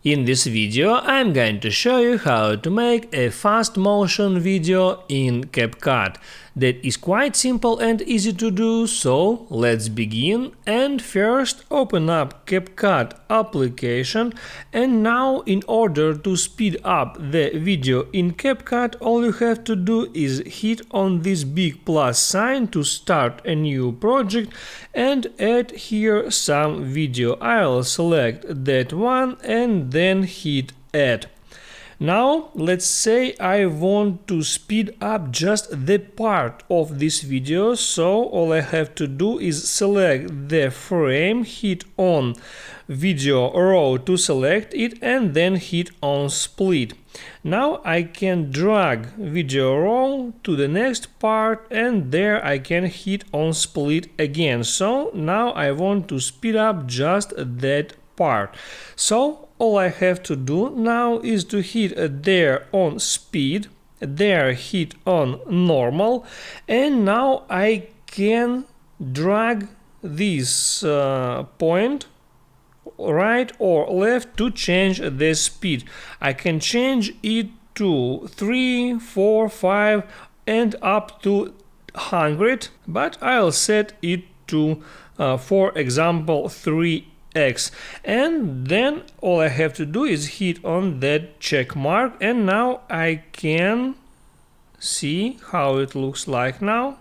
In this video I'm going to show you how to make a fast motion video in CapCut. That is quite simple and easy to do, so let's begin. And first open up CapCut application, and now in order to speed up the video in CapCut, all you have to do is hit on this big plus sign to start a new project and add here some video. I'll select that one and then hit add. Now let's say I want to speed up just the part of this video, so all I have to do is select the frame, hit on video row to select it and then hit on split. Now I can drag video row to the next part and there I can hit on split again. So now I want to speed up just that part. So all I have to do now is to hit there on speed, there hit on normal, and now I can drag this point right or left to change the speed. I can change it to 3, 4, 5 and up to 100, but I'll set it to for example 3x, and then all I have to do is hit on that check mark, and now I can see how it looks like now.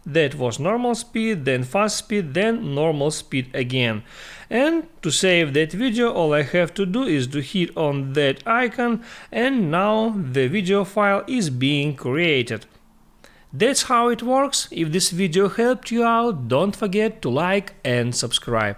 That was normal speed, then fast speed, then normal speed again. And to save that video, all I have to do is to hit on that icon, and now the video file is being created. That's how it works. If this video helped you out, don't forget to like and subscribe.